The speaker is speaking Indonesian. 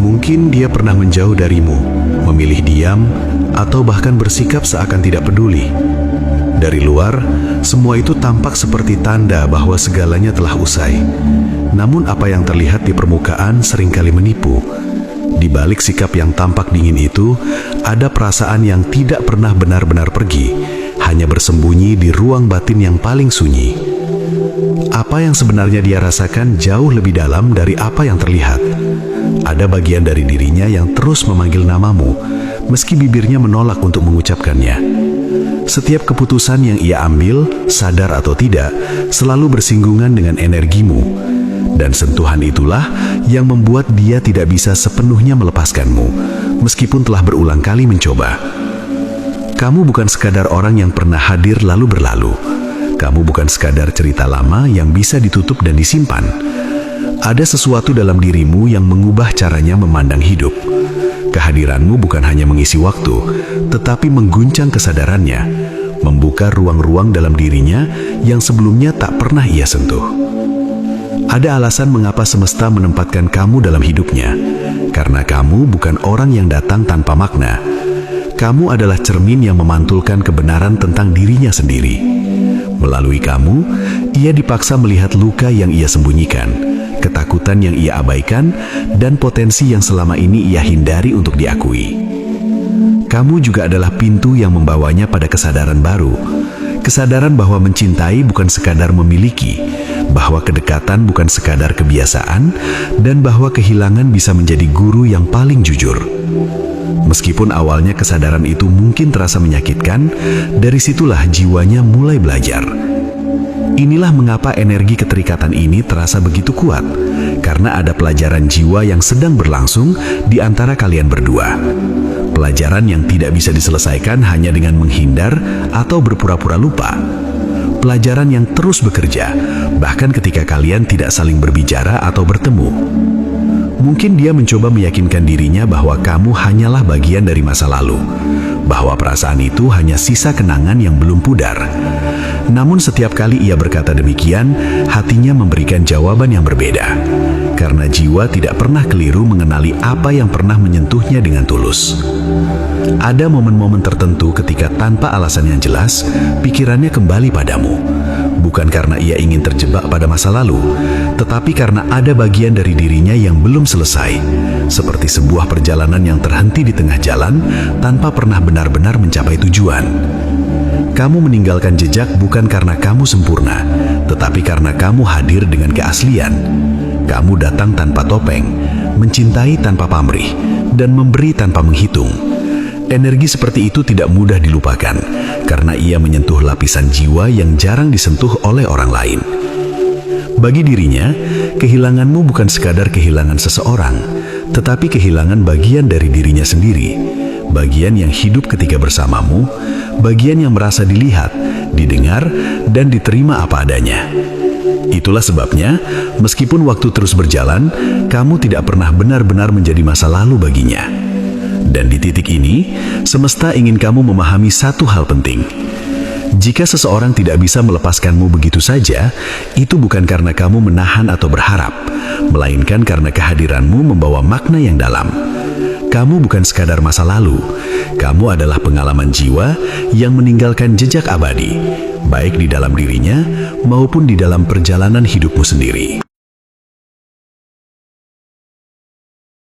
Mungkin dia pernah menjauh darimu, memilih diam, atau bahkan bersikap seakan tidak peduli. Dari luar, semua itu tampak seperti tanda bahwa segalanya telah usai. Namun apa yang terlihat di permukaan seringkali menipu. Di balik sikap yang tampak dingin itu, ada perasaan yang tidak pernah benar-benar pergi, hanya bersembunyi di ruang batin yang paling sunyi. Apa yang sebenarnya dia rasakan jauh lebih dalam dari apa yang terlihat. Ada bagian dari dirinya yang terus memanggil namamu, meski bibirnya menolak untuk mengucapkannya. Setiap keputusan yang ia ambil, sadar atau tidak, selalu bersinggungan dengan energimu. Dan sentuhan itulah yang membuat dia tidak bisa sepenuhnya melepaskanmu, meskipun telah berulang kali mencoba. Kamu bukan sekadar orang yang pernah hadir lalu berlalu. Kamu bukan sekadar cerita lama yang bisa ditutup dan disimpan. Ada sesuatu dalam dirimu yang mengubah caranya memandang hidup. Kehadiranmu bukan hanya mengisi waktu, tetapi mengguncang kesadarannya, membuka ruang-ruang dalam dirinya yang sebelumnya tak pernah ia sentuh. Ada alasan mengapa semesta menempatkan kamu dalam hidupnya, karena kamu bukan orang yang datang tanpa makna. Kamu adalah cermin yang memantulkan kebenaran tentang dirinya sendiri. Melalui kamu, ia dipaksa melihat luka yang ia sembunyikan, ketakutan yang ia abaikan, dan potensi yang selama ini ia hindari untuk diakui. Kamu juga adalah pintu yang membawanya pada kesadaran baru. Kesadaran bahwa mencintai bukan sekadar memiliki, bahwa kedekatan bukan sekadar kebiasaan, dan bahwa kehilangan bisa menjadi guru yang paling jujur. Meskipun awalnya kesadaran itu mungkin terasa menyakitkan, dari situlah jiwanya mulai belajar. Inilah mengapa energi keterikatan ini terasa begitu kuat, karena ada pelajaran jiwa yang sedang berlangsung di antara kalian berdua. Pelajaran yang tidak bisa diselesaikan hanya dengan menghindar atau berpura-pura lupa. Pelajaran yang terus bekerja, bahkan ketika kalian tidak saling berbicara atau bertemu. Mungkin dia mencoba meyakinkan dirinya bahwa kamu hanyalah bagian dari masa lalu, bahwa perasaan itu hanya sisa kenangan yang belum pudar. Namun setiap kali ia berkata demikian, hatinya memberikan jawaban yang berbeda. Karena jiwa tidak pernah keliru mengenali apa yang pernah menyentuhnya dengan tulus. Ada momen-momen tertentu ketika tanpa alasan yang jelas, pikirannya kembali padamu. Bukan karena ia ingin terjebak pada masa lalu, tetapi karena ada bagian dari dirinya yang belum selesai. Seperti sebuah perjalanan yang terhenti di tengah jalan tanpa pernah benar-benar mencapai tujuan. Kamu meninggalkan jejak bukan karena kamu sempurna, tetapi karena kamu hadir dengan keaslian. Kamu datang tanpa topeng, mencintai tanpa pamrih, dan memberi tanpa menghitung. Energi seperti itu tidak mudah dilupakan, karena ia menyentuh lapisan jiwa yang jarang disentuh oleh orang lain. Bagi dirinya, kehilanganmu bukan sekadar kehilangan seseorang, tetapi kehilangan bagian dari dirinya sendiri. Bagian yang hidup ketika bersamamu, bagian yang merasa dilihat, didengar, dan diterima apa adanya. Itulah sebabnya, meskipun waktu terus berjalan, kamu tidak pernah benar-benar menjadi masa lalu baginya. Dan di titik ini, semesta ingin kamu memahami satu hal penting. Jika seseorang tidak bisa melepaskanmu begitu saja, itu bukan karena kamu menahan atau berharap, melainkan karena kehadiranmu membawa makna yang dalam. Kamu bukan sekadar masa lalu, kamu adalah pengalaman jiwa yang meninggalkan jejak abadi, baik di dalam dirinya maupun di dalam perjalanan hidupmu sendiri.